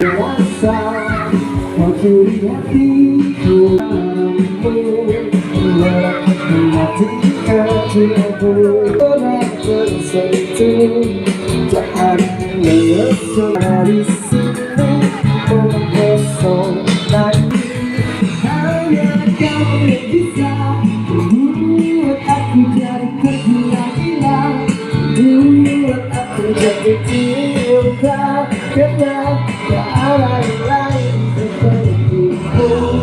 Rasa mencuri hatiku mematikan jiwaku pernah tersentuh tak ada lesu dari sini mempesona hanya kau yang bisa membuat aku jadi tergila-gila, membuat aku jadi cinta karena tak ada yang lain sepertimu.